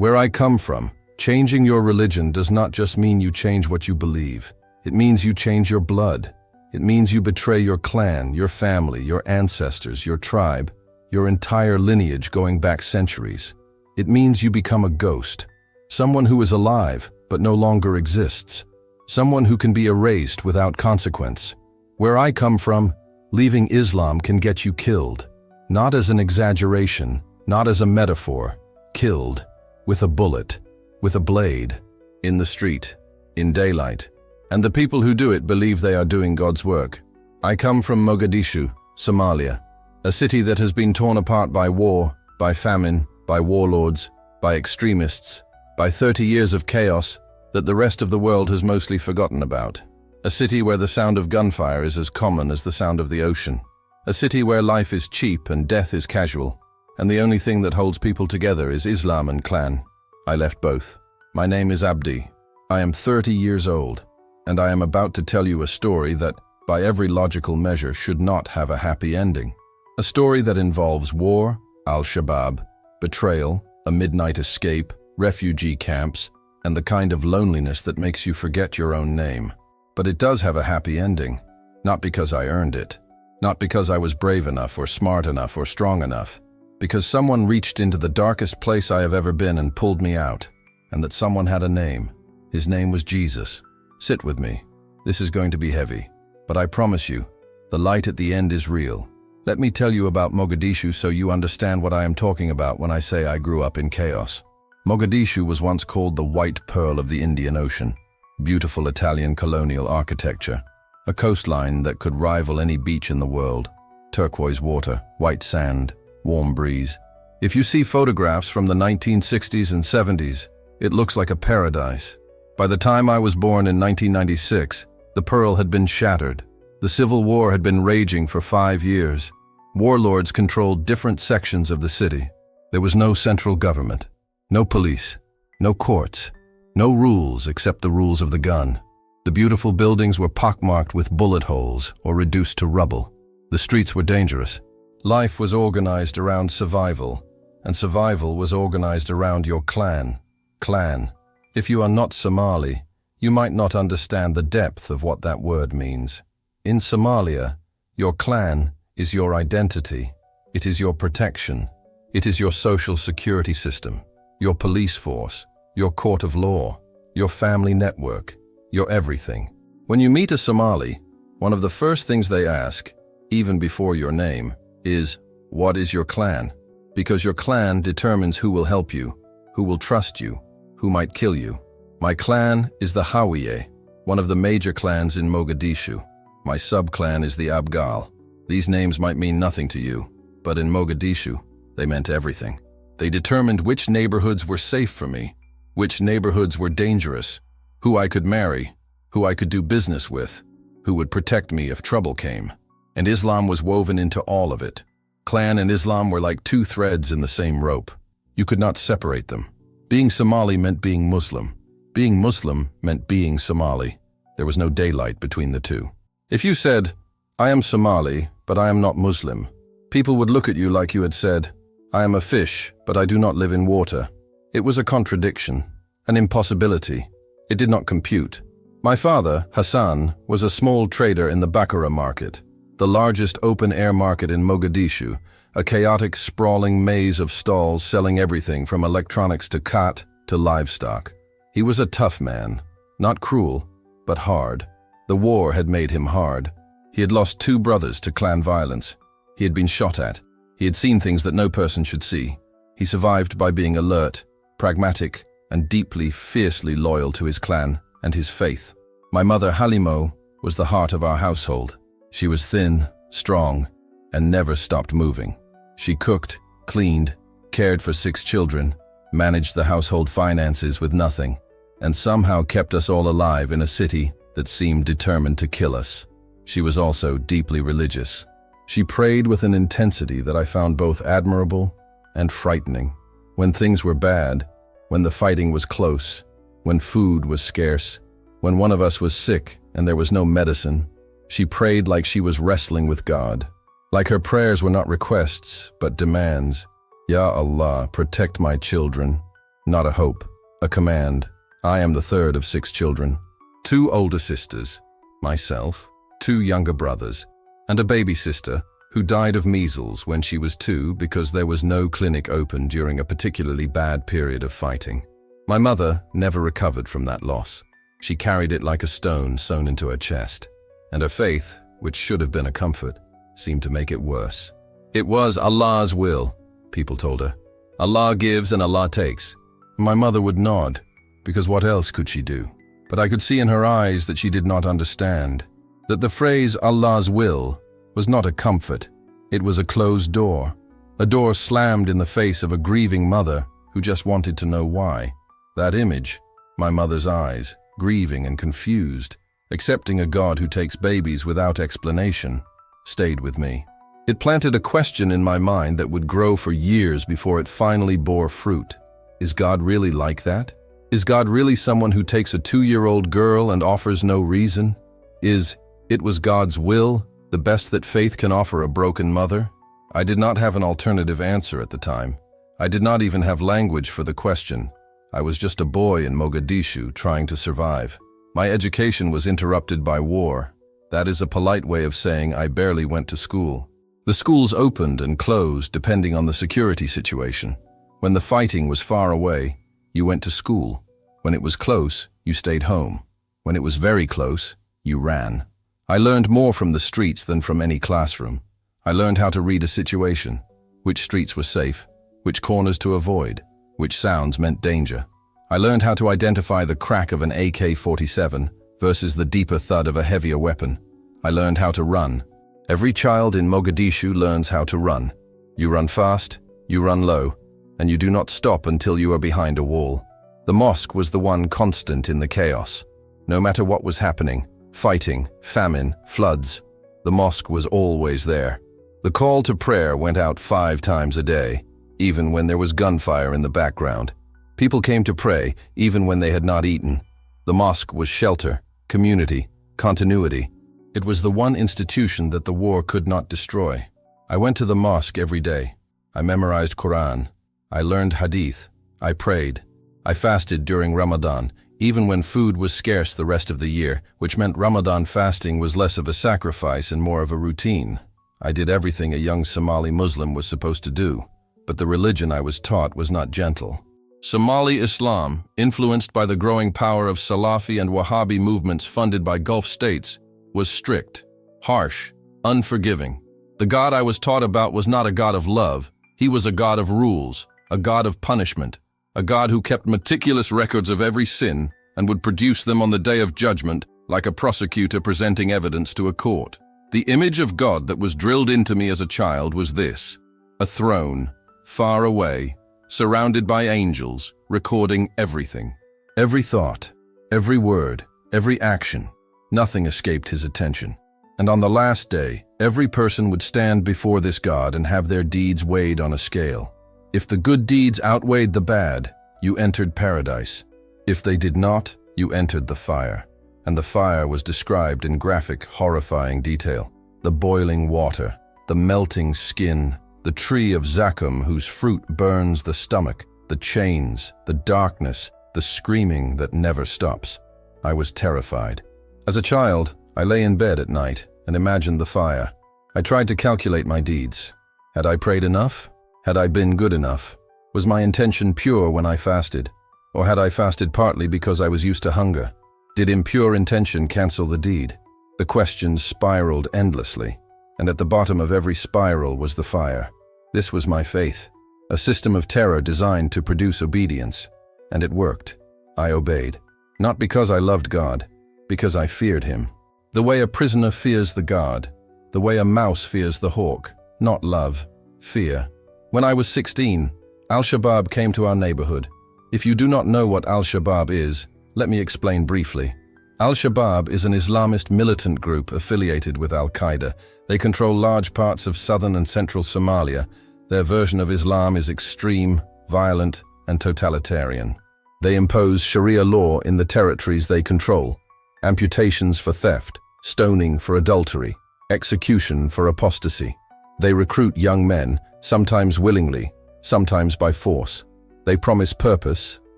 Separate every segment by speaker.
Speaker 1: Where I come from, changing your religion does not just mean you change what you believe. It means you change your blood. It means you betray your clan, your family, your ancestors, your tribe, your entire lineage going back centuries. It means you become a ghost, someone who is alive but no longer exists, someone who can be erased without consequence. Where I come from, leaving Islam can get you killed, not as an exaggeration, not as a metaphor, killed, with a bullet, with a blade, in the street, in daylight. And the people who do it believe they are doing God's work. I come from Mogadishu, Somalia, a city that has been torn apart by war, by famine, by warlords, by extremists, by 30 years of chaos that the rest of the world has mostly forgotten about. A city where the sound of gunfire is as common as the sound of the ocean. A city where life is cheap and death is casual, and the only thing that holds people together is Islam and clan. I left both. My name is Abdi. I am 30 years old, and I am about to tell you a story that, by every logical measure, should not have a happy ending. A story that involves war, Al-Shabaab, betrayal, a midnight escape, refugee camps, and the kind of loneliness that makes you forget your own name. But it does have a happy ending, not because I earned it, not because I was brave enough or smart enough or strong enough, because someone reached into the darkest place I have ever been and pulled me out, and that someone had a name. His name was Jesus. Sit with me. This is going to be heavy, but I promise you, the light at the end is real. Let me tell you about Mogadishu so you understand what I am talking about when I say I grew up in chaos. Mogadishu was once called the White Pearl of the Indian Ocean. Beautiful Italian colonial architecture. A coastline that could rival any beach in the world. Turquoise water, white sand, warm breeze. If you see photographs from the 1960s and 70s, it looks like a paradise. By the time I was born in 1996, the Pearl had been shattered. The Civil War had been raging for 5 years. Warlords controlled different sections of the city. There was no central government, no police, no courts, no rules except the rules of the gun. The beautiful buildings were pockmarked with bullet holes or reduced to rubble. The streets were dangerous. Life was organized around survival, and survival was organized around your clan. Clan. If you are not Somali, you might not understand the depth of what that word means. In Somalia, your clan is your identity. It is your protection. It is your social security system, your police force, your court of law, your family network, your everything. When you meet a Somali, one of the first things they ask, even before your name, is, what is your clan? Because your clan determines who will help you, who will trust you, who might kill you. My clan is the Hawiye, one of the major clans in Mogadishu. My sub-clan is the Abgal. These names might mean nothing to you, but in Mogadishu, they meant everything. They determined which neighborhoods were safe for me, which neighborhoods were dangerous, who I could marry, who I could do business with, who would protect me if trouble came. And Islam was woven into all of it. Clan and Islam were like two threads in the same rope. You could not separate them. Being Somali meant being Muslim. Being Muslim meant being Somali. There was no daylight between the two. If you said, I am Somali, but I am not Muslim, people would look at you like you had said, I am a fish, but I do not live in water. It was a contradiction, an impossibility. It did not compute. My father, Hassan, was a small trader in the Bakara market, the largest open-air market in Mogadishu, a chaotic, sprawling maze of stalls selling everything from electronics to khat to livestock. He was a tough man, not cruel, but hard. The war had made him hard. He had lost 2 brothers to clan violence. He had been shot at. He had seen things that no person should see. He survived by being alert, pragmatic, and deeply, fiercely loyal to his clan and his faith. My mother, Halimo, was the heart of our household. She was thin, strong, and never stopped moving. She cooked, cleaned, cared for 6 children, managed the household finances with nothing, and somehow kept us all alive in a city that seemed determined to kill us. She was also deeply religious. She prayed with an intensity that I found both admirable and frightening. When things were bad, when the fighting was close, when food was scarce, when one of us was sick and there was no medicine, she prayed like she was wrestling with God. Like her prayers were not requests, but demands. Ya Allah, protect my children. Not a hope, a command. I am the third of 6 children. 2 older sisters, myself, 2 younger brothers, and a baby sister who died of measles when she was 2 because there was no clinic open during a particularly bad period of fighting. My mother never recovered from that loss. She carried it like a stone sewn into her chest, and her faith, which should have been a comfort, seemed to make it worse. It was Allah's will, people told her. Allah gives and Allah takes. My mother would nod, because what else could she do? But I could see in her eyes that she did not understand, that the phrase Allah's will was not a comfort. It was a closed door, a door slammed in the face of a grieving mother who just wanted to know why. That image, my mother's eyes, grieving and confused, accepting a God who takes babies without explanation, stayed with me. It planted a question in my mind that would grow for years before it finally bore fruit. Is God really like that? Is God really someone who takes a 2-year-old girl and offers no reason? It was God's will, the best that faith can offer a broken mother? I did not have an alternative answer at the time. I did not even have language for the question. I was just a boy in Mogadishu trying to survive. My education was interrupted by war. That is a polite way of saying I barely went to school. The schools opened and closed depending on the security situation. When the fighting was far away, you went to school. When it was close, you stayed home. When it was very close, you ran. I learned more from the streets than from any classroom. I learned how to read a situation, which streets were safe, which corners to avoid, which sounds meant danger. I learned how to identify the crack of an AK-47 versus the deeper thud of a heavier weapon. I learned how to run. Every child in Mogadishu learns how to run. You run fast, you run low, and you do not stop until you are behind a wall. The mosque was the one constant in the chaos. No matter what was happening, fighting, famine, floods, the mosque was always there. The call to prayer went out 5 times a day, even when there was gunfire in the background. People came to pray even when they had not eaten. The mosque was shelter, community, continuity. It was the one institution that the war could not destroy. I went to the mosque every day. I memorized Quran. I learned hadith. I prayed. I fasted during Ramadan, even when food was scarce the rest of the year, which meant Ramadan fasting was less of a sacrifice and more of a routine. I did everything a young Somali Muslim was supposed to do, but the religion I was taught was not gentle. Somali Islam, influenced by the growing power of Salafi and Wahhabi movements funded by Gulf states, was strict, harsh, unforgiving. The God I was taught about was not a God of love. He was a God of rules, a God of punishment, a God who kept meticulous records of every sin and would produce them on the day of judgment like a prosecutor presenting evidence to a court. The image of God that was drilled into me as a child was this: a throne, far away, surrounded by angels, recording everything. Every thought, every word, every action. Nothing escaped his attention. And on the last day, every person would stand before this God and have their deeds weighed on a scale. If the good deeds outweighed the bad, you entered paradise. If they did not, you entered the fire. And the fire was described in graphic, horrifying detail. The boiling water, the melting skin, the tree of Zakum whose fruit burns the stomach, the chains, the darkness, the screaming that never stops. I was terrified. As a child, I lay in bed at night and imagined the fire. I tried to calculate my deeds. Had I prayed enough? Had I been good enough? Was my intention pure when I fasted? Or had I fasted partly because I was used to hunger? Did impure intention cancel the deed? The questions spiraled endlessly, and at the bottom of every spiral was the fire. This was my faith, a system of terror designed to produce obedience. And it worked. I obeyed. Not because I loved God, because I feared him. The way a prisoner fears the God, the way a mouse fears the hawk, not love, fear. When I was 16, Al-Shabaab came to our neighborhood. If you do not know what Al-Shabaab is, let me explain briefly. Al-Shabaab is an Islamist militant group affiliated with Al-Qaeda. They control large parts of southern and central Somalia. Their version of Islam is extreme, violent, and totalitarian. They impose Sharia law in the territories they control. Amputations for theft, stoning for adultery, execution for apostasy. They recruit young men, sometimes willingly, sometimes by force. They promise purpose,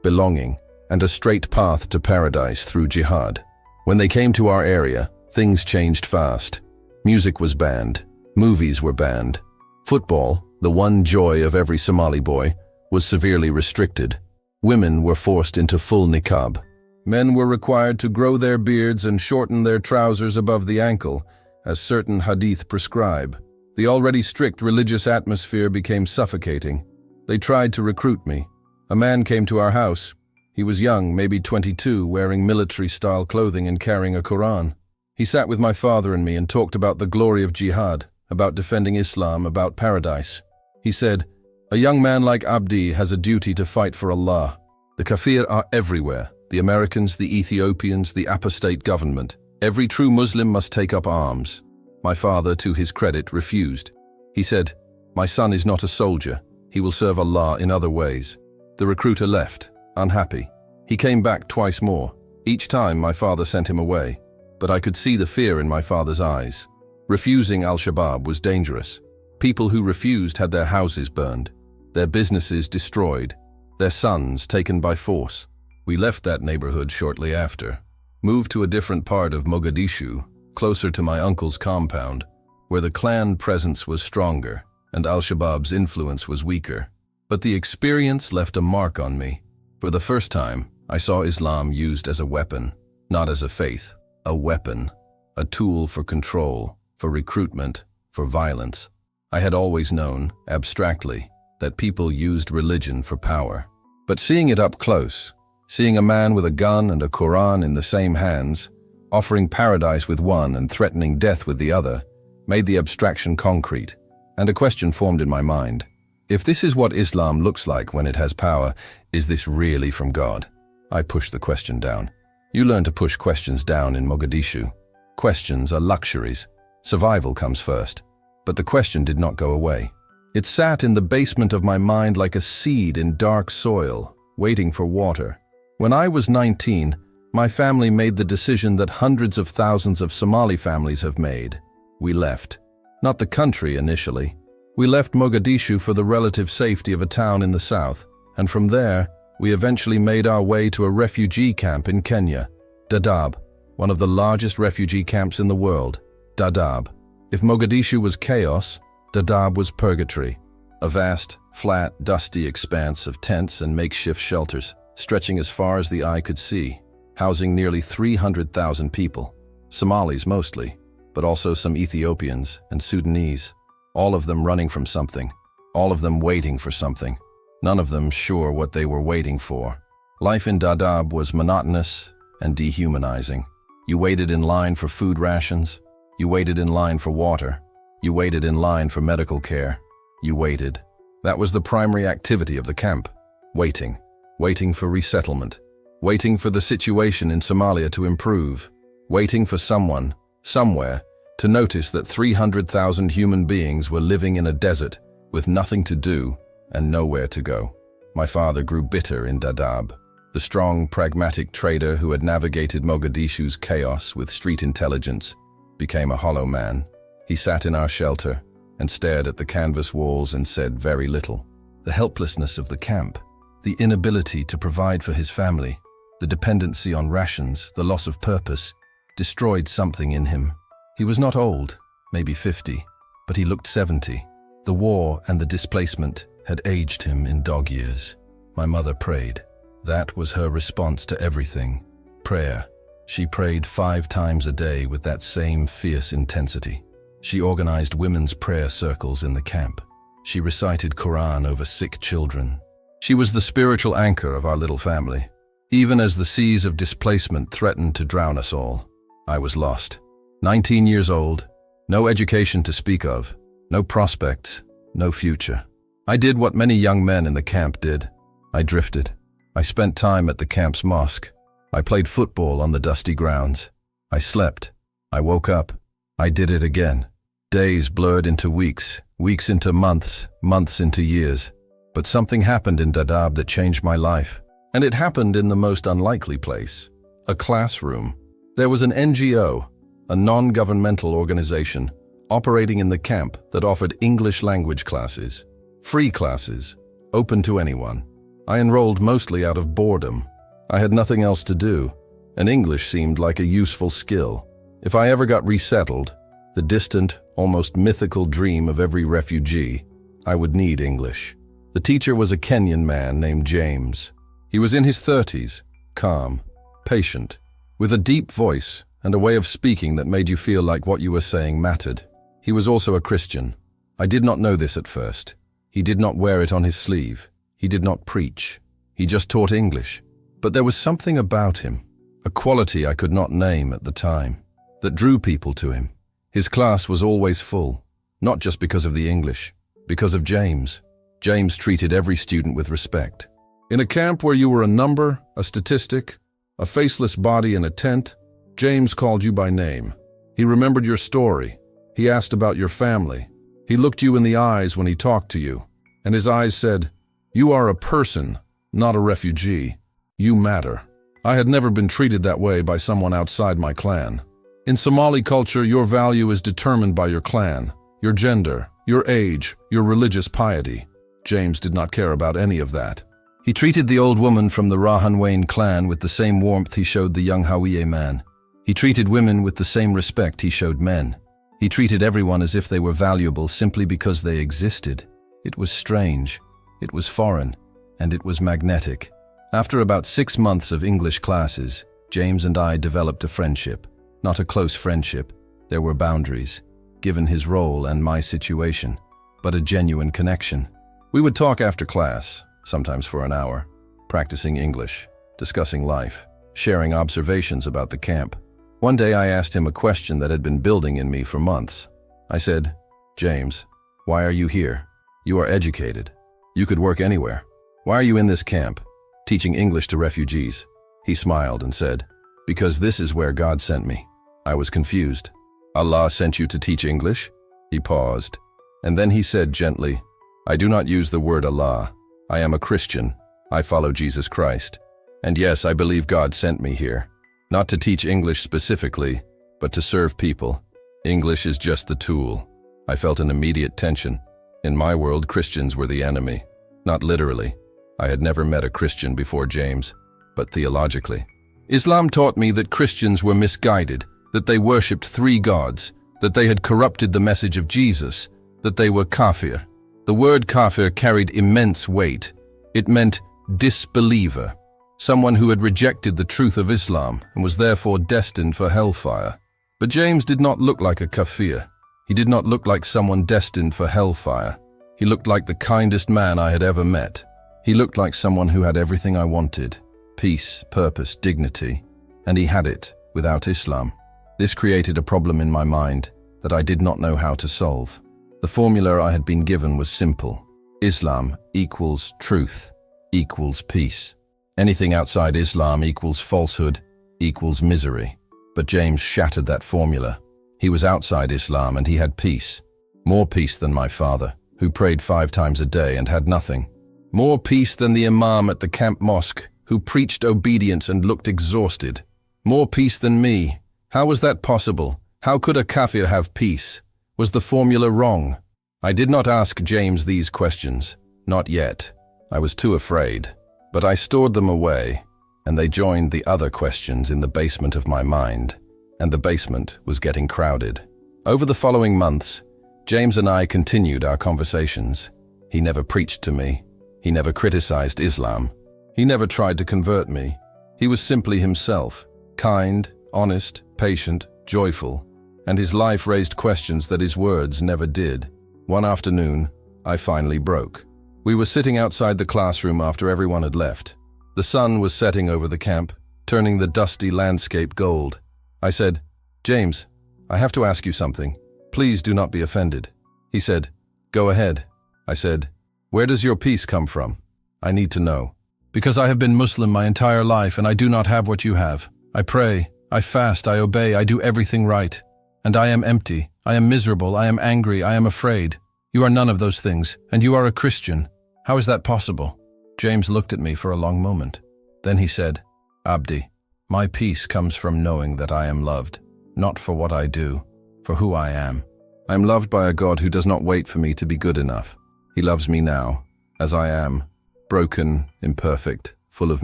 Speaker 1: belonging, and a straight path to paradise through jihad. When they came to our area, things changed fast. Music was banned. Movies were banned. Football, the one joy of every Somali boy, was severely restricted. Women were forced into full niqab. Men were required to grow their beards and shorten their trousers above the ankle, as certain hadith prescribe. The already strict religious atmosphere became suffocating. They tried to recruit me. A man came to our house. He was young, maybe 22, wearing military-style clothing and carrying a Quran. He sat with my father and me and talked about the glory of jihad, about defending Islam, about paradise. He said, "A young man like Abdi has a duty to fight for Allah. The kafir are everywhere. The Americans, the Ethiopians, the apostate government. Every true Muslim must take up arms." My father, to his credit, refused. He said, "My son is not a soldier. He will serve Allah in other ways." The recruiter left, unhappy. He came back twice more. Each time my father sent him away, but I could see the fear in my father's eyes. Refusing Al-Shabaab was dangerous. People who refused had their houses burned, their businesses destroyed, their sons taken by force. We left that neighborhood shortly after, moved to a different part of Mogadishu, closer to my uncle's compound, where the clan presence was stronger and Al-Shabaab's influence was weaker. But the experience left a mark on me. For the first time, I saw Islam used as a weapon, not as a faith, a weapon, a tool for control, for recruitment, for violence. I had always known, abstractly, that people used religion for power. But seeing it up close, seeing a man with a gun and a Quran in the same hands, offering paradise with one and threatening death with the other, made the abstraction concrete, and a question formed in my mind. If this is what Islam looks like when it has power, is this really from God? I pushed the question down. You learn to push questions down in Mogadishu. Questions are luxuries. Survival comes first. But the question did not go away. It sat in the basement of my mind like a seed in dark soil, waiting for water. When I was 19, my family made the decision that hundreds of thousands of Somali families have made. We left. Not the country initially. We left Mogadishu for the relative safety of a town in the south, and from there, we eventually made our way to a refugee camp in Kenya, Dadaab, one of the largest refugee camps in the world. Dadaab. If Mogadishu was chaos, Dadaab was purgatory, a vast, flat, dusty expanse of tents and makeshift shelters, stretching as far as the eye could see, housing nearly 300,000 people, Somalis mostly, but also some Ethiopians and Sudanese, all of them running from something, all of them waiting for something, none of them sure what they were waiting for. Life in Dadaab was monotonous and dehumanizing. You waited in line for food rations, you waited in line for water, you waited in line for medical care, you waited. That was the primary activity of the camp, waiting, waiting for resettlement, waiting for the situation in Somalia to improve, waiting for someone, somewhere, to notice that 300,000 human beings were living in a desert with nothing to do and nowhere to go. My father grew bitter in Dadaab. The strong, pragmatic trader who had navigated Mogadishu's chaos with street intelligence became a hollow man. He sat in our shelter and stared at the canvas walls and said very little. The helplessness of the camp, the inability to provide for his family, the dependency on rations, the loss of purpose, destroyed something in him. He was not old, maybe 50, but he looked 70. The war and the displacement had aged him in dog years. My mother prayed. That was her response to everything. Prayer. She prayed 5 times a day with that same fierce intensity. She organized women's prayer circles in the camp. She recited Quran over sick children. She was the spiritual anchor of our little family. Even as the seas of displacement threatened to drown us all, I was lost. 19 years old, no education to speak of, no prospects, no future. I did what many young men in the camp did. I drifted. I spent time at the camp's mosque. I played football on the dusty grounds. I slept. I woke up. I did it again. Days blurred into weeks, weeks into months, months into years. But something happened in Dadaab that changed my life. And it happened in the most unlikely place, a classroom. There was an NGO, a non-governmental organization, operating in the camp that offered English language classes, free classes, open to anyone. I enrolled mostly out of boredom. I had nothing else to do, and English seemed like a useful skill. If I ever got resettled, the distant, almost mythical dream of every refugee, I would need English. The teacher was a Kenyan man named James. He was in his 30s, calm, patient, with a deep voice and a way of speaking that made you feel like what you were saying mattered. He was also a Christian. I did not know this at first. He did not wear it on his sleeve. He did not preach. He just taught English. But there was something about him, a quality I could not name at the time, that drew people to him. His class was always full, not just because of the English, because of James. James treated every student with respect. In a camp where you were a number, a statistic, a faceless body in a tent, James called you by name. He remembered your story. He asked about your family. He looked you in the eyes when he talked to you, and his eyes said, "You are a person, not a refugee. You matter." I had never been treated that way by someone outside my clan. In Somali culture, your value is determined by your clan, your gender, your age, your religious piety. James did not care about any of that. He treated the old woman from the Rahanwain clan with the same warmth he showed the young Hawiye man. He treated women with the same respect he showed men. He treated everyone as if they were valuable simply because they existed. It was strange, it was foreign, and it was magnetic. After about 6 months of English classes, James and I developed a friendship. Not a close friendship. There were boundaries, given his role and my situation, but a genuine connection. We would talk after class, sometimes for an hour, practicing English, discussing life, sharing observations about the camp. One day I asked him a question that had been building in me for months. I said, "James, why are you here? You are educated. You could work anywhere. Why are you in this camp, teaching English to refugees?" He smiled and said, "Because this is where God sent me." I was confused. "Allah sent you to teach English?" He paused, and then he said gently, "I do not use the word Allah. I am a Christian. I follow Jesus Christ. And yes, I believe God sent me here. Not to teach English specifically, but to serve people. English is just the tool." I felt an immediate tension. In my world, Christians were the enemy. Not literally. I had never met a Christian before James, but theologically. Islam taught me that Christians were misguided, that they worshipped 3 gods, that they had corrupted the message of Jesus, that they were kafir. The word kafir carried immense weight. It meant disbeliever, someone who had rejected the truth of Islam and was therefore destined for hellfire. But James did not look like a kafir. He did not look like someone destined for hellfire. He looked like the kindest man I had ever met. He looked like someone who had everything I wanted: peace, purpose, dignity. And he had it without Islam. This created a problem in my mind that I did not know how to solve. The formula I had been given was simple. Islam equals truth, equals peace. Anything outside Islam equals falsehood, equals misery. But James shattered that formula. He was outside Islam and he had peace. More peace than my father, who prayed 5 times a day and had nothing. More peace than the imam at the camp mosque, who preached obedience and looked exhausted. More peace than me. How was that possible? How could a kafir have peace? Was the formula wrong? I did not ask James these questions. Not yet. I was too afraid. But I stored them away, and they joined the other questions in the basement of my mind, and the basement was getting crowded. Over the following months, James and I continued our conversations. He never preached to me. He never criticized Islam. He never tried to convert me. He was simply himself, kind, honest, patient, joyful, and his life raised questions that his words never did. One afternoon, I finally broke. We were sitting outside the classroom after everyone had left. The sun was setting over the camp, turning the dusty landscape gold. I said, "James, I have to ask you something. Please do not be offended." He said, "Go ahead." I said, "Where does your peace come from? I need to know. Because I have been Muslim my entire life and I do not have what you have. I pray, I fast, I obey, I do everything right. And I am empty, I am miserable, I am angry, I am afraid. You are none of those things, and you are a Christian. How is that possible?" James looked at me for a long moment. Then he said, "Abdi, my peace comes from knowing that I am loved, not for what I do, for who I am. I am loved by a God who does not wait for me to be good enough. He loves me now, as I am, broken, imperfect, full of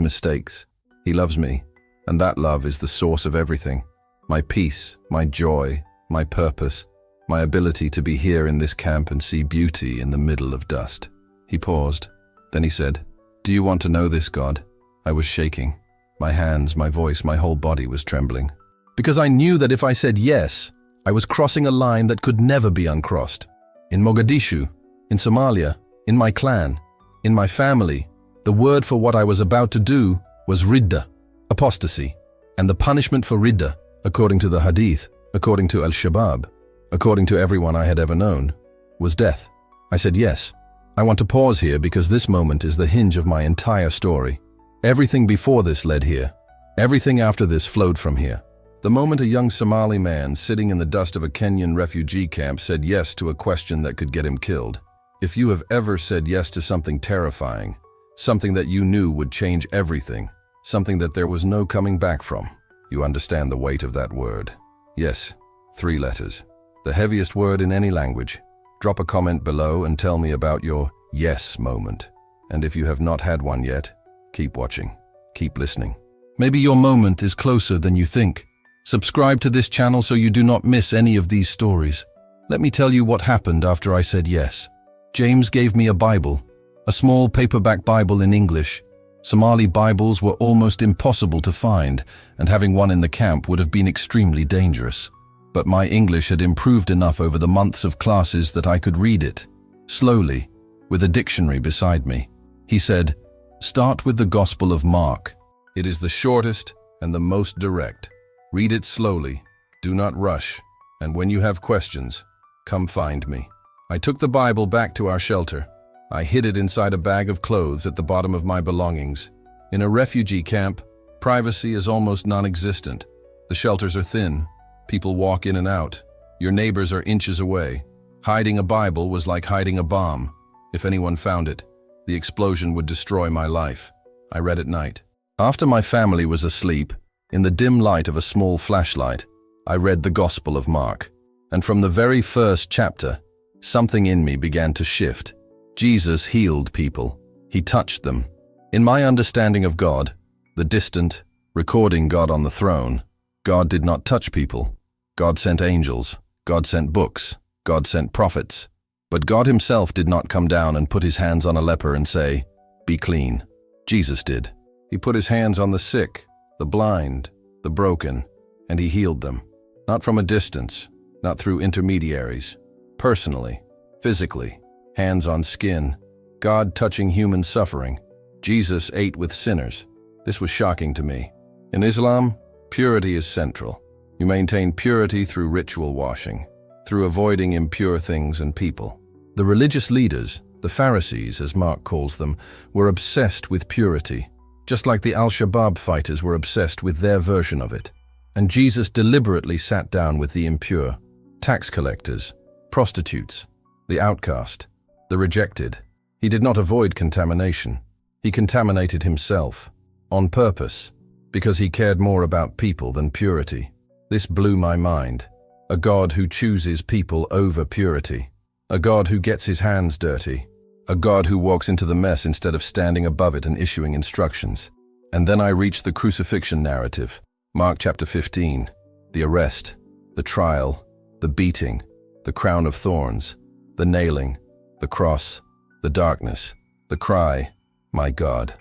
Speaker 1: mistakes. He loves me, and that love is the source of everything. My peace, my joy, my purpose, my ability to be here in this camp and see beauty in the middle of dust. He paused. Then he said, "Do you want to know this, God?" I was shaking. My hands, my voice, my whole body was trembling. Because I knew that if I said yes, I was crossing a line that could never be uncrossed. In Mogadishu, in Somalia, in my clan, in my family, the word for what I was about to do was ridda, apostasy. And the punishment for ridda, according to the Hadith, according to Al-Shabaab, according to everyone I had ever known, was death. I said yes. I want to pause here because this moment is the hinge of my entire story. Everything before this led here. Everything after this flowed from here. The moment a young Somali man sitting in the dust of a Kenyan refugee camp said yes to a question that could get him killed. If you have ever said yes to something terrifying, something that you knew would change everything, something that there was no coming back from, you understand the weight of that word. Yes, 3 letters. The heaviest word in any language. Drop a comment below and tell me about your yes moment. And if you have not had one yet, keep watching, keep listening. Maybe your moment is closer than you think. Subscribe to this channel so you do not miss any of these stories. Let me tell you what happened after I said yes. James gave me a Bible, a small paperback Bible in English. Somali Bibles were almost impossible to find, and having one in the camp would have been extremely dangerous. But my English had improved enough over the months of classes that I could read it, slowly, with a dictionary beside me. He said, "Start with the Gospel of Mark. It is the shortest and the most direct. Read it slowly, do not rush, and when you have questions, come find me." I took the Bible back to our shelter. I hid it inside a bag of clothes at the bottom of my belongings. In a refugee camp, privacy is almost non-existent. The shelters are thin. People walk in and out. Your neighbors are inches away. Hiding a Bible was like hiding a bomb. If anyone found it, the explosion would destroy my life. I read at night. After my family was asleep, in the dim light of a small flashlight, I read the Gospel of Mark. And from the very first chapter, something in me began to shift. Jesus healed people. He touched them. In my understanding of God, the distant, recording God on the throne, God did not touch people. God sent angels. God sent books. God sent prophets. But God himself did not come down and put his hands on a leper and say, "Be clean." Jesus did. He put his hands on the sick, the blind, the broken, and he healed them. Not from a distance, not through intermediaries. Personally, physically, hands on skin, God touching human suffering. Jesus ate with sinners. This was shocking to me. In Islam, purity is central. You maintain purity through ritual washing, through avoiding impure things and people. The religious leaders, the Pharisees as Mark calls them, were obsessed with purity, just like the Al-Shabaab fighters were obsessed with their version of it. And Jesus deliberately sat down with the impure, tax collectors, prostitutes, the outcast, the rejected. He did not avoid contamination. He contaminated himself, on purpose, because he cared more about people than purity. This blew my mind. A God who chooses people over purity. A God who gets his hands dirty. A God who walks into the mess instead of standing above it and issuing instructions. And then I reached the crucifixion narrative. Mark chapter 15. The arrest, the trial, the beating, the crown of thorns, the nailing, the cross, the darkness, the cry, my God,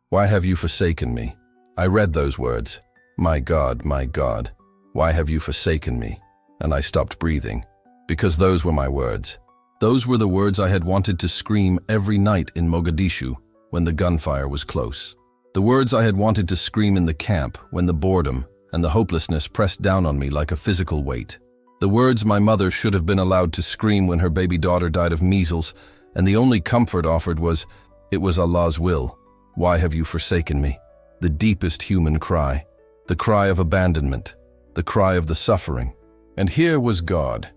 Speaker 1: why have you forsaken me?" I read those words, my God, why have you forsaken me?" And I stopped breathing, because those were my words. Those were the words I had wanted to scream every night in Mogadishu when the gunfire was close. The words I had wanted to scream in the camp when the boredom and the hopelessness pressed down on me like a physical weight. The words my mother should have been allowed to scream when her baby daughter died of measles, and the only comfort offered was, "It was Allah's will. Why have you forsaken me?" The deepest human cry, the cry of abandonment, the cry of the suffering. And here was God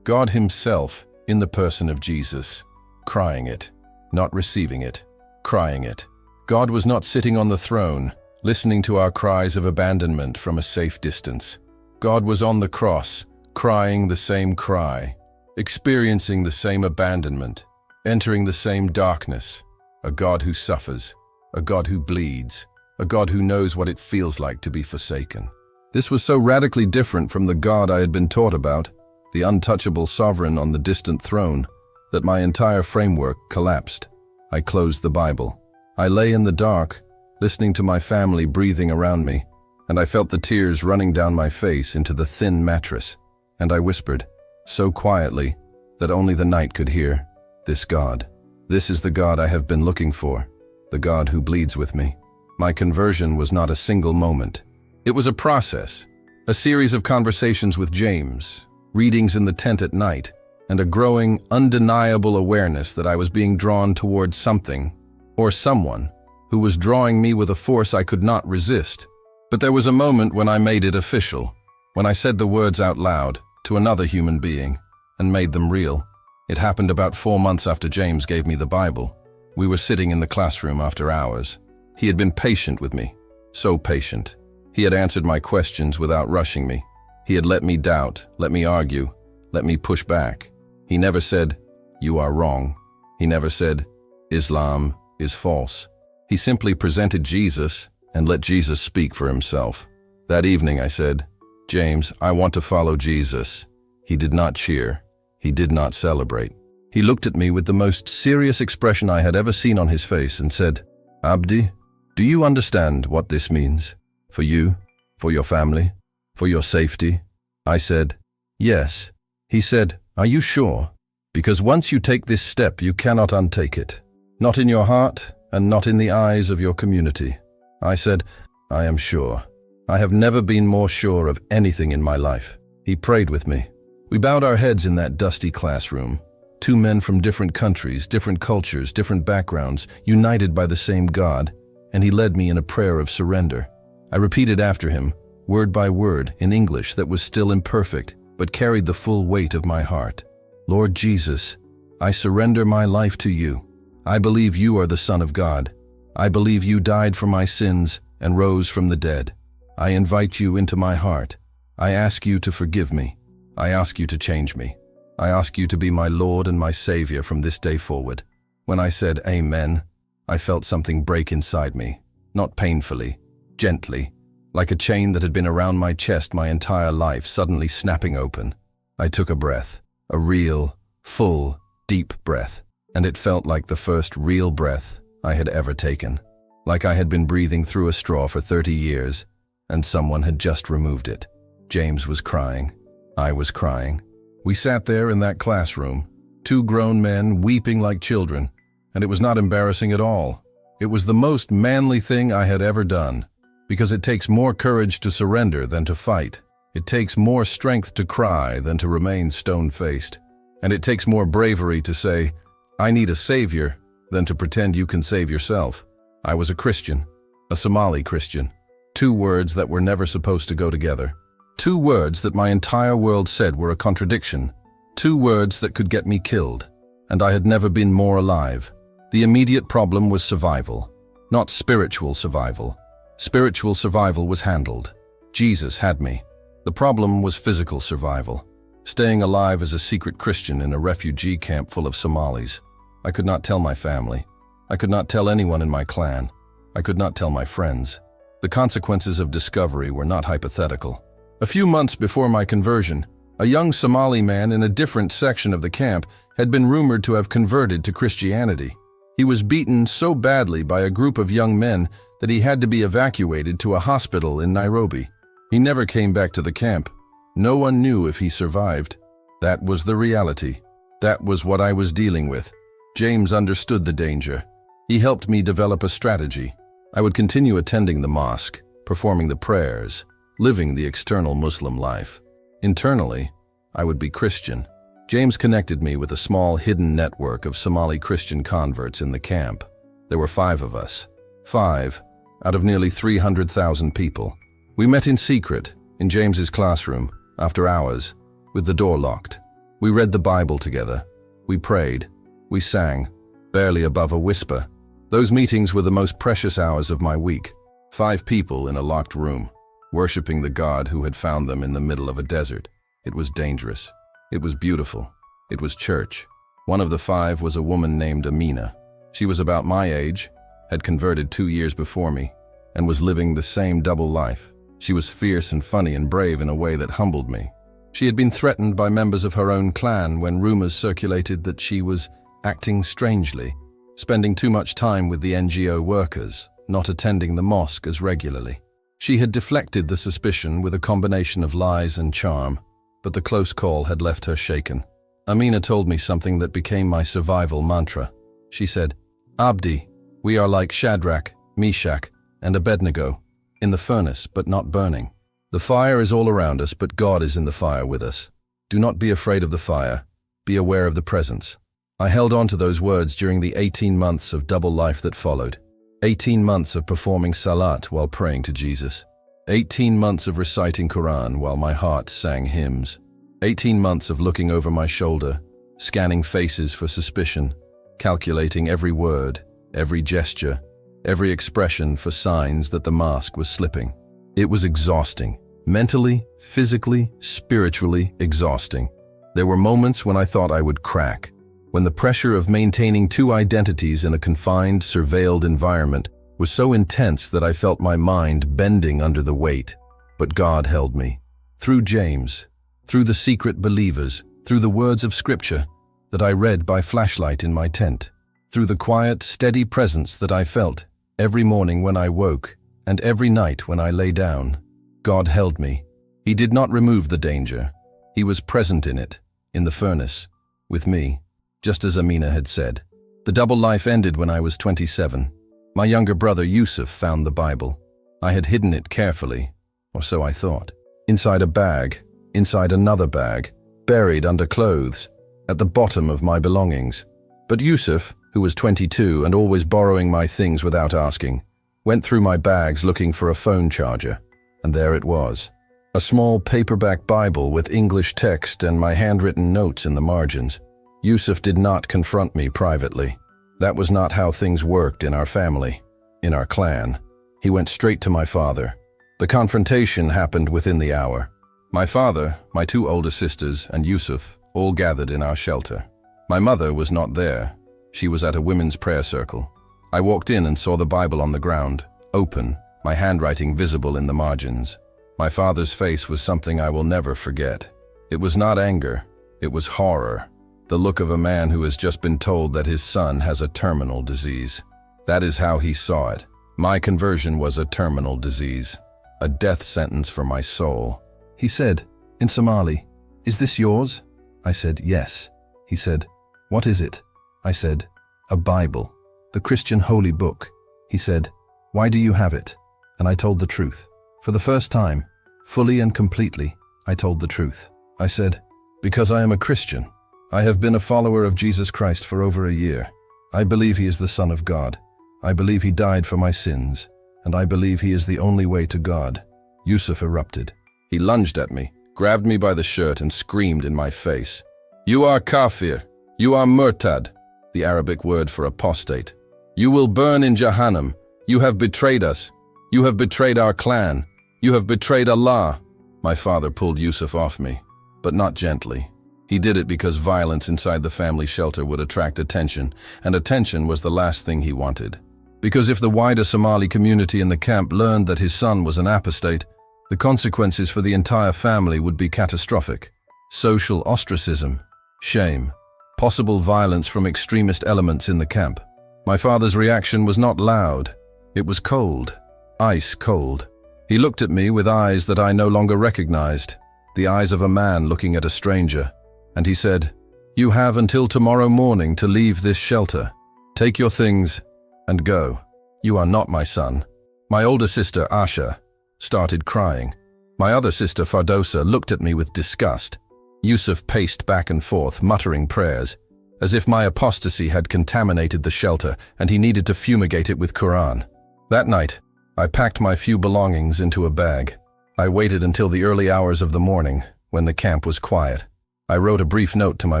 Speaker 1: himself in the person of Jesus, crying it, not receiving it, crying it. God was not sitting on the throne, listening to our cries of abandonment from a safe distance. God was on the cross, crying the same cry, experiencing the same abandonment, entering the same darkness, a God who suffers, a God who bleeds, a God who knows what it feels like to be forsaken. This was so radically different from the God I had been taught about, the untouchable sovereign on the distant throne, that my entire framework collapsed. I closed the Bible. I lay in the dark, listening to my family breathing around me, and I felt the tears running down my face into the thin mattress, and I whispered, so quietly that only the night could hear, this God. This is the God I have been looking for, the God who bleeds with me. My conversion was not a single moment. It was a process, a series of conversations with James, readings in the tent at night, and a growing, undeniable awareness that I was being drawn towards something, or someone, who was drawing me with a force I could not resist. But there was a moment when I made it official, when I said the words out loud to another human being and made them real. It happened about 4 months after James gave me the Bible. We were sitting in the classroom after hours. He had been patient with me, so patient. He had answered my questions without rushing me. He had let me doubt, let me argue, let me push back. He never said, "You are wrong." He never said, "Islam is false." He simply presented Jesus and let Jesus speak for himself. That evening I said, "James, I want to follow Jesus." He did not cheer. He did not celebrate. He looked at me with the most serious expression I had ever seen on his face and said, "Abdi, do you understand what this means? For you, for your family, for your safety?" I said, "Yes." He said, "Are you sure? Because once you take this step, you cannot untake it. Not in your heart and not in the eyes of your community." I said, "I am sure. I have never been more sure of anything in my life." He prayed with me. We bowed our heads in that dusty classroom. 2 men from different countries, different cultures, different backgrounds, united by the same God, and he led me in a prayer of surrender. I repeated after him, word by word, in English that was still imperfect, but carried the full weight of my heart. "Lord Jesus, I surrender my life to you. I believe you are the Son of God. I believe you died for my sins and rose from the dead. I invite you into my heart. I ask you to forgive me. I ask you to change me. I ask you to be my Lord and my Savior from this day forward." When I said Amen, I felt something break inside me, not painfully, gently, like a chain that had been around my chest my entire life suddenly snapping open. I took a breath, a real, full, deep breath, and it felt like the first real breath I had ever taken, like I had been breathing through a straw for 30 years, and someone had just removed it. James was crying. I was crying. We sat there in that classroom, 2 grown men weeping like children, and it was not embarrassing at all. It was the most manly thing I had ever done, because it takes more courage to surrender than to fight. It takes more strength to cry than to remain stone-faced. And it takes more bravery to say, "I need a savior," than to pretend you can save yourself. I was a Christian, a Somali Christian. 2 words that were never supposed to go together. 2 words that my entire world said were a contradiction. 2 words that could get me killed. And I had never been more alive. The immediate problem was survival, not spiritual survival. Spiritual survival was handled. Jesus had me. The problem was physical survival. Staying alive as a secret Christian in a refugee camp full of Somalis. I could not tell my family. I could not tell anyone in my clan. I could not tell my friends. The consequences of discovery were not hypothetical. A few months before my conversion, a young Somali man in a different section of the camp had been rumored to have converted to Christianity. He was beaten so badly by a group of young men that he had to be evacuated to a hospital in Nairobi. He never came back to the camp. No one knew if he survived. That was the reality. That was what I was dealing with. James understood the danger. He helped me develop a strategy. I would continue attending the mosque, performing the prayers, living the external Muslim life. Internally, I would be Christian. James connected me with a small hidden network of Somali Christian converts in the camp. There were 5 of us. 5 out of nearly 300,000 people. We met in secret in James's classroom after hours, with the door locked. We read the Bible together. We prayed. We sang, barely above a whisper. Those meetings were the most precious hours of my week. 5 people in a locked room, worshiping the God who had found them in the middle of a desert. It was dangerous. It was beautiful. It was church. One of the 5 was a woman named Amina. She was about my age, had converted 2 years before me, and was living the same double life. She was fierce and funny and brave in a way that humbled me. She had been threatened by members of her own clan when rumors circulated that she was acting strangely, spending too much time with the NGO workers, not attending the mosque as regularly. She had deflected the suspicion with a combination of lies and charm, but the close call had left her shaken. Amina told me something that became my survival mantra. She said, "Abdi, we are like Shadrach, Meshach, and Abednego, in the furnace but not burning. The fire is all around us, but God is in the fire with us. Do not be afraid of the fire. Be aware of the presence." I held on to those words during the 18 months of double life that followed. 18 months of performing salat while praying to Jesus. 18 months of reciting Quran while my heart sang hymns. 18 months of looking over my shoulder, scanning faces for suspicion, calculating every word, every gesture, every expression for signs that the mask was slipping. It was exhausting. Mentally, physically, spiritually exhausting. There were moments when I thought I would crack, when the pressure of maintaining two identities in a confined, surveilled environment was so intense that I felt my mind bending under the weight. But God held me. Through James, through the secret believers, through the words of Scripture that I read by flashlight in my tent, through the quiet, steady presence that I felt every morning when I woke and every night when I lay down, God held me. He did not remove the danger. He was present in it, in the furnace, with me, just as Amina had said. The double life ended when I was 27. My younger brother Yusuf found the Bible. I had hidden it carefully, or so I thought. Inside a bag, inside another bag, buried under clothes, at the bottom of my belongings. But Yusuf, who was 22 and always borrowing my things without asking, went through my bags looking for a phone charger, and there it was. A small paperback Bible with English text and my handwritten notes in the margins. Yusuf did not confront me privately. That was not how things worked in our family, in our clan. He went straight to my father. The confrontation happened within the hour. My father, my two older sisters, and Yusuf all gathered in our shelter. My mother was not there. She was at a women's prayer circle. I walked in and saw the Bible on the ground, open, my handwriting visible in the margins. My father's face was something I will never forget. It was not anger, it was horror. The look of a man who has just been told that his son has a terminal disease. That is how he saw it. My conversion was a terminal disease, a death sentence for my soul. He said, in Somali, "Is this yours?" I said, "Yes." He said, "What is it?" I said, "A Bible, the Christian holy book." He said, "Why do you have it?" And I told the truth. For the first time, fully and completely, I told the truth. I said, "Because I am a Christian. I have been a follower of Jesus Christ for over a year. I believe he is the Son of God. I believe he died for my sins, and I believe he is the only way to God." Yusuf erupted. He lunged at me, grabbed me by the shirt, and screamed in my face. "You are kafir. You are murtad," the Arabic word for apostate. "You will burn in Jahannam. You have betrayed us. You have betrayed our clan. You have betrayed Allah." My father pulled Yusuf off me, but not gently. He did it because violence inside the family shelter would attract attention, and attention was the last thing he wanted. Because if the wider Somali community in the camp learned that his son was an apostate, the consequences for the entire family would be catastrophic. Social ostracism, shame, possible violence from extremist elements in the camp. My father's reaction was not loud. It was cold, ice cold. He looked at me with eyes that I no longer recognized, the eyes of a man looking at a stranger. And he said, "You have until tomorrow morning to leave this shelter. Take your things and go. You are not my son." My older sister, Asha, started crying. My other sister, Fardosa, looked at me with disgust. Yusuf paced back and forth, muttering prayers, as if my apostasy had contaminated the shelter and he needed to fumigate it with Quran. That night, I packed my few belongings into a bag. I waited until the early hours of the morning, when the camp was quiet. I wrote a brief note to my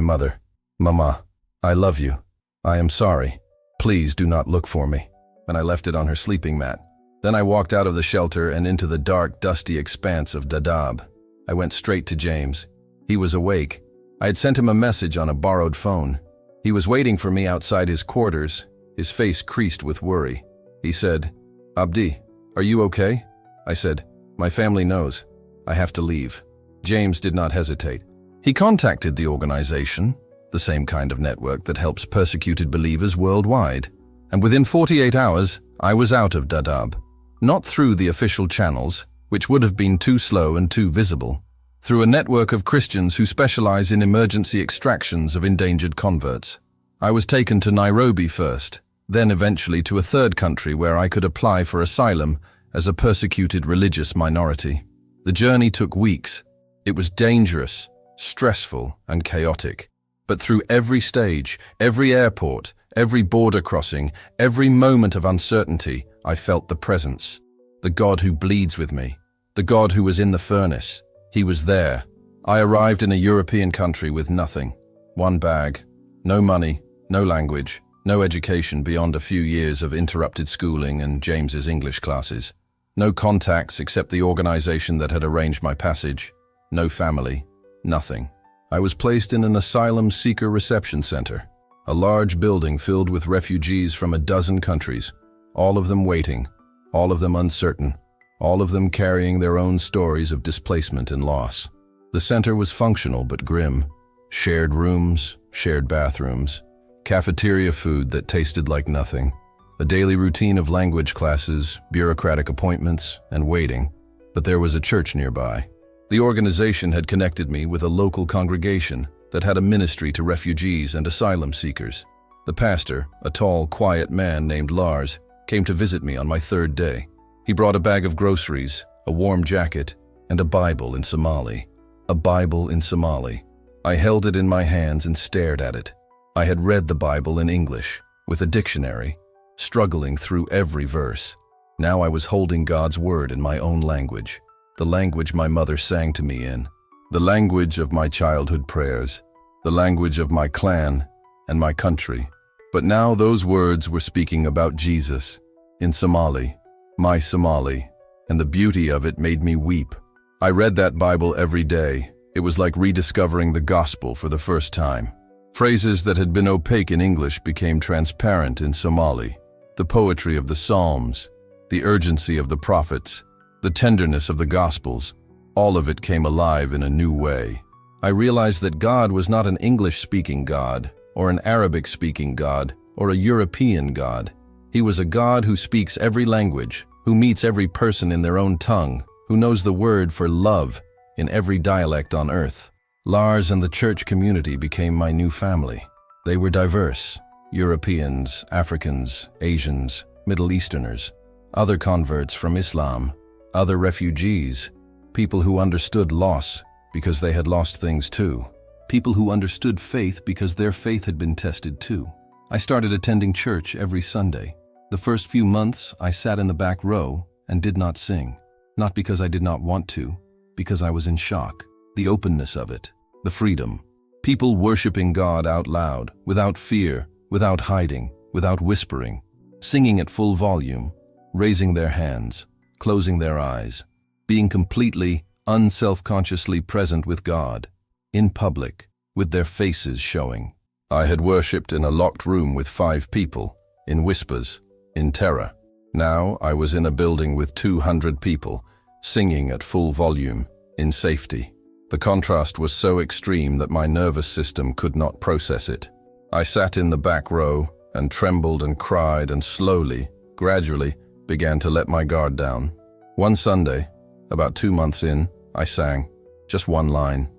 Speaker 1: mother. "Mama, I love you. I am sorry. Please do not look for me." And I left it on her sleeping mat. Then I walked out of the shelter and into the dark, dusty expanse of Dadaab. I went straight to James. He was awake. I had sent him a message on a borrowed phone. He was waiting for me outside his quarters, his face creased with worry. He said, "Abdi, are you okay?" I said, "My family knows. I have to leave." James did not hesitate. He contacted the organization, the same kind of network that helps persecuted believers worldwide, and within 48 hours, I was out of Dadaab. Not through the official channels, which would have been too slow and too visible, through a network of Christians who specialize in emergency extractions of endangered converts. I was taken to Nairobi first, then eventually to a third country where I could apply for asylum as a persecuted religious minority. The journey took weeks. It was dangerous, stressful, and chaotic. But through every stage, every airport, every border crossing, every moment of uncertainty, I felt the presence. The God who bleeds with me. The God who was in the furnace. He was there. I arrived in a European country with nothing. One bag. No money, no language, no education beyond a few years of interrupted schooling and James's English classes. No contacts except the organization that had arranged my passage. No family. Nothing. I was placed in an asylum seeker reception center, a large building filled with refugees from a dozen countries, all of them waiting, all of them uncertain, all of them carrying their own stories of displacement and loss. The center was functional but grim. Shared rooms, shared bathrooms, cafeteria food that tasted like nothing, a daily routine of language classes, bureaucratic appointments, and waiting. But there was a church nearby. The organization had connected me with a local congregation that had a ministry to refugees and asylum seekers. The pastor, a tall, quiet man named Lars, came to visit me on my third day. He brought a bag of groceries, a warm jacket, and a Bible in Somali. A Bible in Somali. I held it in my hands and stared at it. I had read the Bible in English, with a dictionary, struggling through every verse. Now I was holding God's word in my own language. The language my mother sang to me in, the language of my childhood prayers, the language of my clan and my country. But now those words were speaking about Jesus, in Somali, my Somali, and the beauty of it made me weep. I read that Bible every day. It was like rediscovering the gospel for the first time. Phrases that had been opaque in English became transparent in Somali. The poetry of the Psalms, the urgency of the prophets, the tenderness of the Gospels, all of it came alive in a new way. I realized that God was not an English-speaking God, or an Arabic-speaking God, or a European God. He was a God who speaks every language, who meets every person in their own tongue, who knows the word for love in every dialect on earth. Lars and the church community became my new family. They were diverse: Europeans, Africans, Asians, Middle Easterners, other converts from Islam, other refugees, people who understood loss because they had lost things too, people who understood faith because their faith had been tested too. I started attending church every Sunday. The first few months, I sat in the back row and did not sing, not because I did not want to, because I was in shock. The openness of it, the freedom, people worshiping God out loud, without fear, without hiding, without whispering, singing at full volume, raising their hands, closing their eyes, being completely, unself-consciously present with God, in public, with their faces showing. I had worshipped in a locked room with 5 people, in whispers, in terror. Now I was in a building with 200 people, singing at full volume, in safety. The contrast was so extreme that my nervous system could not process it. I sat in the back row and trembled and cried and slowly, gradually, began to let my guard down. One Sunday, about 2 months in, I sang, just one line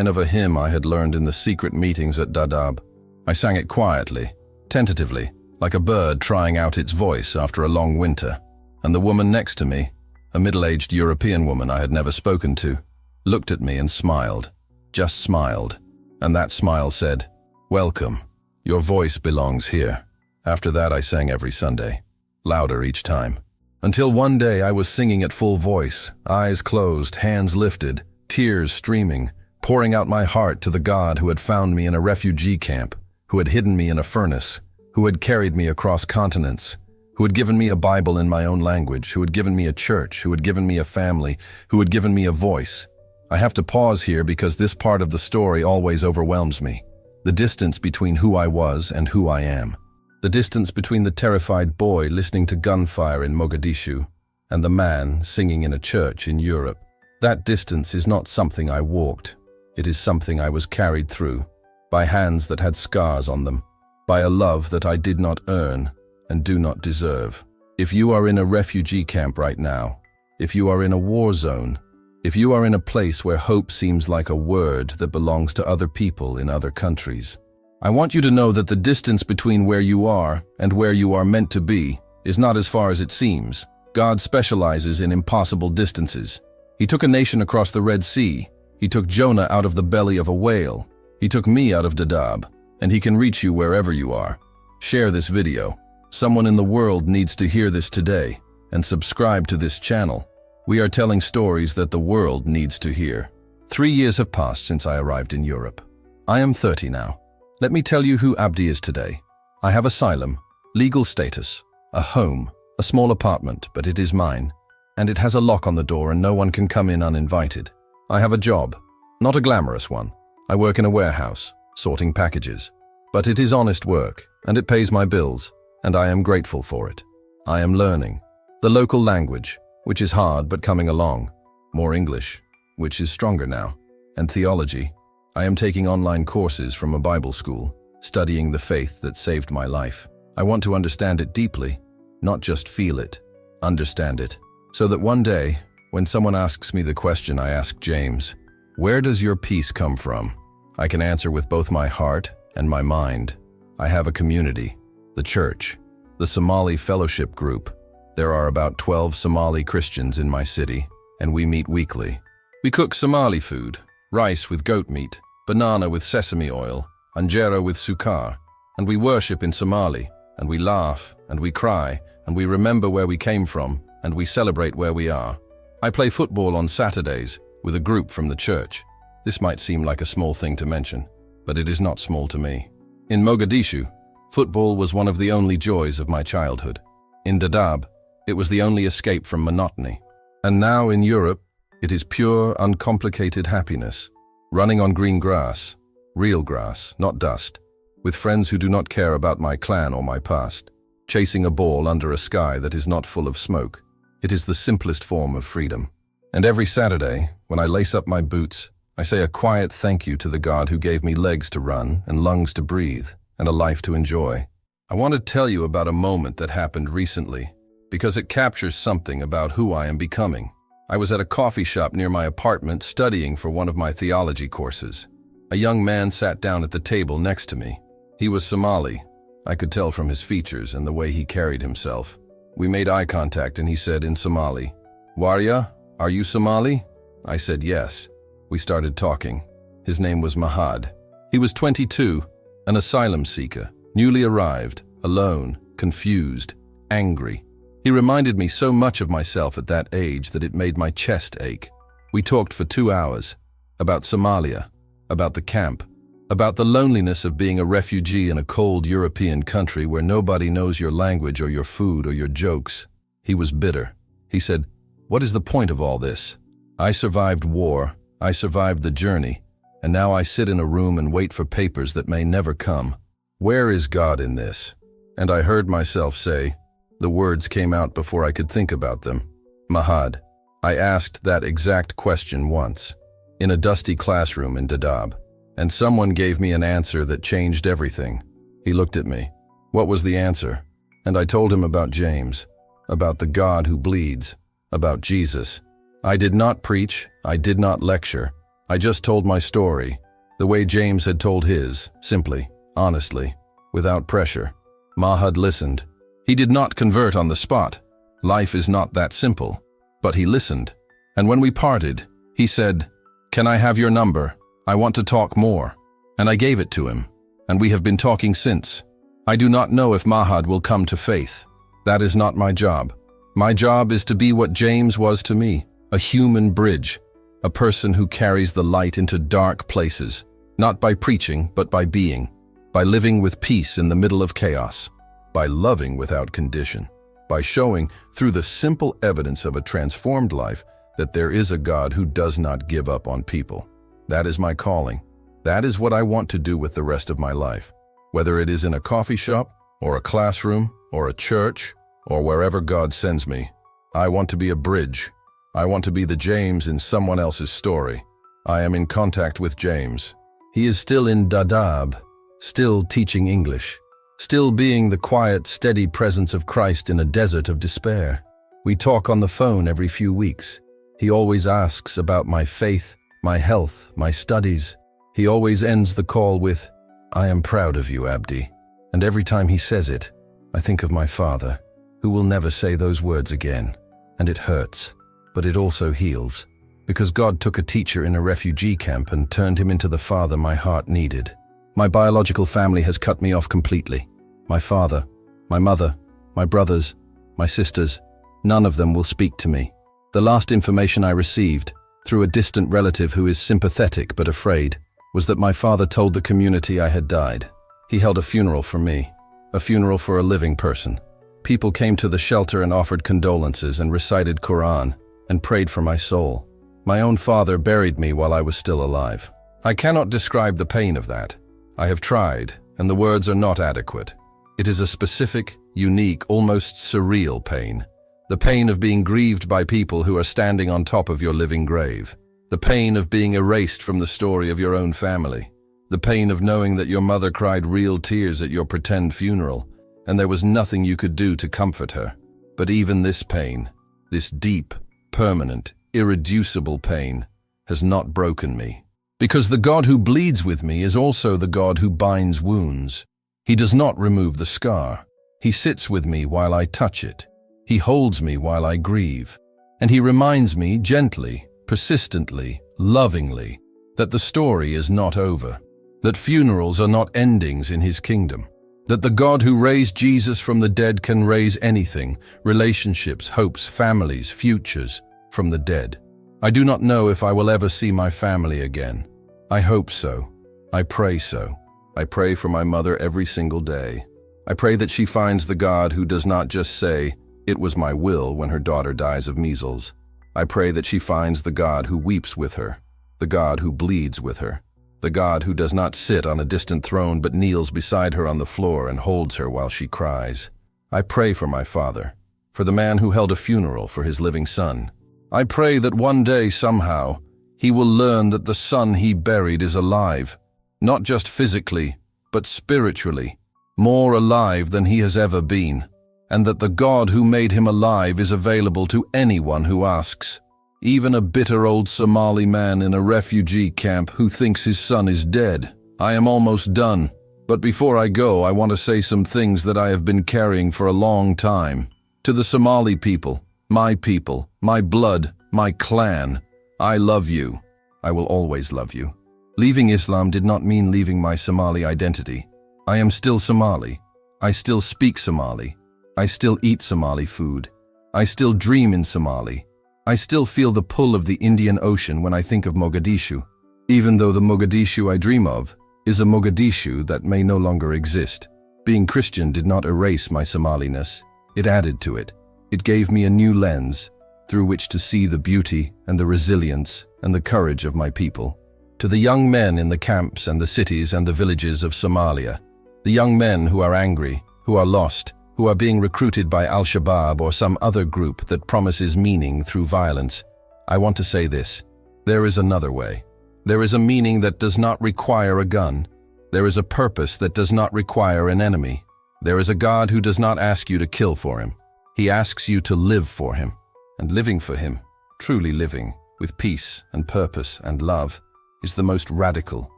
Speaker 1: of a hymn I had learned in the secret meetings at Dadaab. I sang it quietly, tentatively, like a bird trying out its voice after a long winter. And the woman next to me, a middle-aged European woman I had never spoken to, looked at me and smiled, just smiled. And that smile said, "Welcome. Your voice belongs here." After that I sang every Sunday, louder each time. Until one day I was singing at full voice, eyes closed, hands lifted, tears streaming, pouring out my heart to the God who had found me in a refugee camp, who had hidden me in a furnace, who had carried me across continents, who had given me a Bible in my own language, who had given me a church, who had given me a family, who had given me a voice. I have to pause here because this part of the story always overwhelms me. The distance between who I was and who I am. The distance between the terrified boy listening to gunfire in Mogadishu and the man singing in a church in Europe. That distance is not something I walked. It is something I was carried through, by hands that had scars on them, by a love that I did not earn and do not deserve. If you are in a refugee camp right now, if you are in a war zone, if you are in a place where hope seems like a word that belongs to other people in other countries, I want you to know that the distance between where you are and where you are meant to be is not as far as it seems. God specializes in impossible distances. He took a nation across the Red Sea. He took Jonah out of the belly of a whale. He took me out of Dadaab, and he can reach you wherever you are. Share this video. Someone in the world needs to hear this today, and subscribe to this channel. We are telling stories that the world needs to hear. 3 years have passed since I arrived in Europe. I am 30 now. Let me tell you who Abdi is today. I have asylum, legal status, a home, a small apartment, but it is mine, and it has a lock on the door and no one can come in uninvited. I have a job, not a glamorous one. I work in a warehouse, sorting packages. But it is honest work, and it pays my bills, and I am grateful for it. I am learning the local language, which is hard but coming along, more English, which is stronger now, and theology. I am taking online courses from a Bible school, studying the faith that saved my life. I want to understand it deeply, not just feel it, understand it, so that one day, when someone asks me the question I asked James, where does your peace come from? I can answer with both my heart and my mind. I have a community, the church, the Somali Fellowship Group. There are about 12 Somali Christians in my city, and we meet weekly. We cook Somali food, rice with goat meat, banana with sesame oil, anjera with sukar, and we worship in Somali, and we laugh, and we cry, and we remember where we came from, and we celebrate where we are. I play football on Saturdays with a group from the church. This might seem like a small thing to mention, but it is not small to me. In Mogadishu, football was one of the only joys of my childhood. In Dadaab, it was the only escape from monotony. And now in Europe, it is pure, uncomplicated happiness. Running on green grass, real grass, not dust, with friends who do not care about my clan or my past. Chasing a ball under a sky that is not full of smoke. It is the simplest form of freedom. And every Saturday, when I lace up my boots, I say a quiet thank you to the God who gave me legs to run and lungs to breathe and a life to enjoy. I want to tell you about a moment that happened recently because it captures something about who I am becoming. I was at a coffee shop near my apartment studying for one of my theology courses. A young man sat down at the table next to me. He was Somali. I could tell from his features and the way he carried himself. We made eye contact and he said in Somali, "Warya, are you Somali?" I said yes. We started talking. His name was Mahad. He was 22, an asylum seeker, newly arrived, alone, confused, angry. He reminded me so much of myself at that age that it made my chest ache. We talked for 2 hours about Somalia, about the camp, about the loneliness of being a refugee in a cold European country where nobody knows your language or your food or your jokes. He was bitter. He said, "What is the point of all this? I survived war, I survived the journey, and now I sit in a room and wait for papers that may never come. Where is God in this?" And I heard myself say, the words came out before I could think about them, "Mahad." I asked that exact question once, in a dusty classroom in Dadaab. And someone gave me an answer that changed everything. He looked at me. What was the answer? And I told him about James, about the God who bleeds, about Jesus. I did not preach, I did not lecture. I just told my story, the way James had told his, simply, honestly, without pressure. Mahad listened. He did not convert on the spot. Life is not that simple. But he listened. And when we parted, he said, "Can I have your number? I want to talk more." And I gave it to him, and we have been talking since. I do not know if Mahad will come to faith. That is not my job. My job is to be what James was to me, a human bridge, a person who carries the light into dark places, not by preaching, but by being, by living with peace in the middle of chaos, by loving without condition, by showing through the simple evidence of a transformed life that there is a God who does not give up on people. That is my calling. That is what I want to do with the rest of my life. Whether it is in a coffee shop, or a classroom, or a church, or wherever God sends me. I want to be a bridge. I want to be the James in someone else's story. I am in contact with James. He is still in Dadaab, still teaching English, still being the quiet, steady presence of Christ in a desert of despair. We talk on the phone every few weeks. He always asks about my faith, my health, my studies. He always ends the call with, "I am proud of you, Abdi." And every time he says it, I think of my father, who will never say those words again. And it hurts, but it also heals. Because God took a teacher in a refugee camp and turned him into the father my heart needed. My biological family has cut me off completely. My father, my mother, my brothers, my sisters, none of them will speak to me. The last information I received, through a distant relative who is sympathetic but afraid, was that my father told the community I had died. He held a funeral for me, a funeral for a living person. People came to the shelter and offered condolences and recited Quran and prayed for my soul. My own father buried me while I was still alive. I cannot describe the pain of that. I have tried, and the words are not adequate. It is a specific, unique, almost surreal pain. The pain of being grieved by people who are standing on top of your living grave. The pain of being erased from the story of your own family. The pain of knowing that your mother cried real tears at your pretend funeral, and there was nothing you could do to comfort her. But even this pain, this deep, permanent, irreducible pain, has not broken me. Because the God who bleeds with me is also the God who binds wounds. He does not remove the scar. He sits with me while I touch it. He holds me while I grieve. And he reminds me gently, persistently, lovingly, that the story is not over. That funerals are not endings in his kingdom. That the God who raised Jesus from the dead can raise anything, relationships, hopes, families, futures, from the dead. I do not know if I will ever see my family again. I hope so. I pray so. I pray for my mother every single day. I pray that she finds the God who does not just say, "It was my will," when her daughter dies of measles. I pray that she finds the God who weeps with her, the God who bleeds with her, the God who does not sit on a distant throne but kneels beside her on the floor and holds her while she cries. I pray for my father, for the man who held a funeral for his living son. I pray that one day, somehow, he will learn that the son he buried is alive, not just physically, but spiritually, more alive than he has ever been, and that the God who made him alive is available to anyone who asks, even a bitter old Somali man in a refugee camp who thinks his son is dead. I am almost done, but before I go, I want to say some things that I have been carrying for a long time. To the Somali people, my blood, my clan, I love you. I will always love you. Leaving Islam did not mean leaving my Somali identity. I am still Somali. I still speak Somali. I still eat Somali food. I still dream in Somali. I still feel the pull of the Indian Ocean when I think of Mogadishu, even though the Mogadishu I dream of is a Mogadishu that may no longer exist. Being Christian did not erase my Somaliness. It added to it. It gave me a new lens through which to see the beauty and the resilience and the courage of my people. To the young men in the camps and the cities and the villages of Somalia, the young men who are angry, who are lost, who are being recruited by Al-Shabaab or some other group that promises meaning through violence, I want to say this. There is another way. There is a meaning that does not require a gun. There is a purpose that does not require an enemy. There is a God who does not ask you to kill for him. He asks you to live for him. And living for him, truly living, with peace and purpose and love, is the most radical,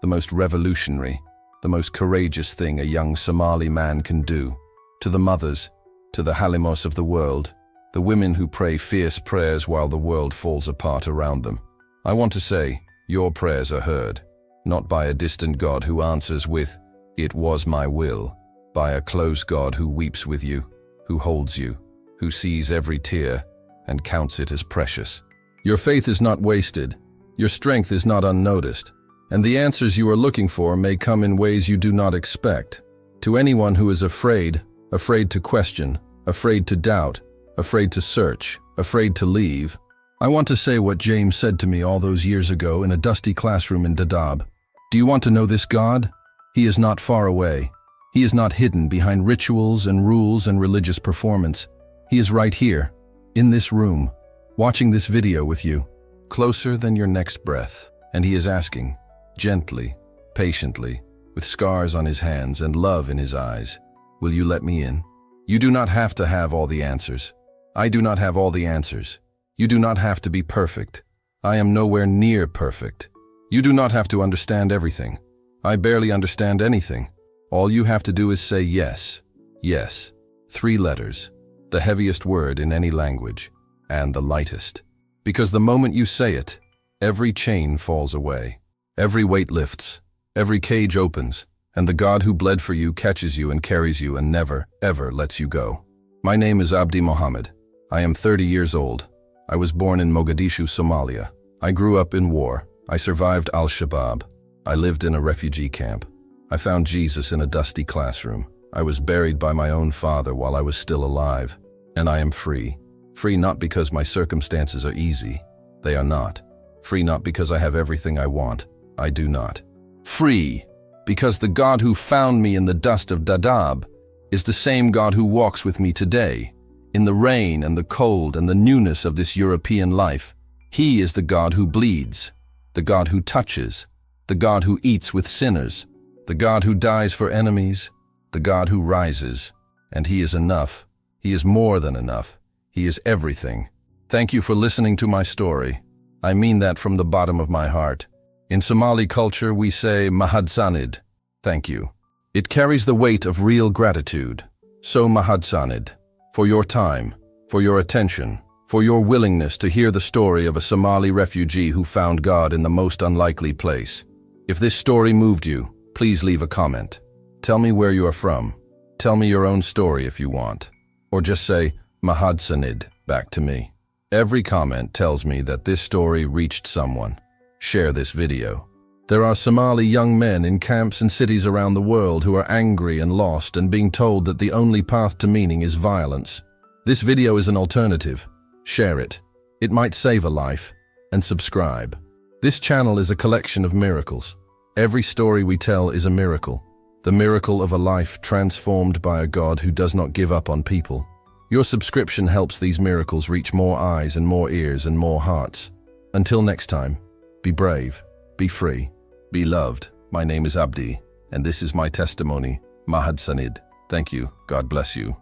Speaker 1: the most revolutionary, the most courageous thing a young Somali man can do. To the mothers, to the Halimos of the world, the women who pray fierce prayers while the world falls apart around them, I want to say, your prayers are heard, not by a distant God who answers with, "It was my will," by a close God who weeps with you, who holds you, who sees every tear and counts it as precious. Your faith is not wasted, your strength is not unnoticed, and the answers you are looking for may come in ways you do not expect. To anyone who is afraid to question, afraid to doubt, afraid to search, afraid to leave, I want to say what James said to me all those years ago in a dusty classroom in Dadaab. Do you want to know this God? He is not far away. He is not hidden behind rituals and rules and religious performance. He is right here, in this room, watching this video with you, closer than your next breath. And he is asking, gently, patiently, with scars on his hands and love in his eyes, will you let me in? You do not have to have all the answers. I do not have all the answers. You do not have to be perfect. I am nowhere near perfect. You do not have to understand everything. I barely understand anything. All you have to do is say yes. Yes. 3 letters. The heaviest word in any language, and the lightest. Because the moment you say it, every chain falls away. Every weight lifts. Every cage opens. And the God who bled for you catches you and carries you and never, ever lets you go. My name is Abdi Mohammed. I am 30 years old. I was born in Mogadishu, Somalia. I grew up in war. I survived Al-Shabaab. I lived in a refugee camp. I found Jesus in a dusty classroom. I was buried by my own father while I was still alive. And I am free. Free not because my circumstances are easy. They are not. Free not because I have everything I want. I do not. Free because the God who found me in the dust of Dadaab is the same God who walks with me today, in the rain and the cold and the newness of this European life. He is the God who bleeds, the God who touches, the God who eats with sinners, the God who dies for enemies, the God who rises. And he is enough. He is more than enough. He is everything. Thank you for listening to my story. I mean that from the bottom of my heart. In Somali culture, we say mahadsanid, thank you. It carries the weight of real gratitude. So mahadsanid, for your time, for your attention, for your willingness to hear the story of a Somali refugee who found God in the most unlikely place. If this story moved you, please leave a comment. Tell me where you are from. Tell me your own story if you want. Or just say, mahadsanid, back to me. Every comment tells me that this story reached someone. Share this video. There are Somali young men in camps and cities around the world who are angry and lost and being told that the only path to meaning is violence. This video is an alternative. Share it. It might save a life. And subscribe. This channel is a collection of miracles. Every story we tell is a miracle. The miracle of a life transformed by a God who does not give up on people. Your subscription helps these miracles reach more eyes and more ears and more hearts. Until next time, be brave, be free, be loved. My name is Abdi, and this is my testimony, Mahad Sanid. Thank you. God bless you.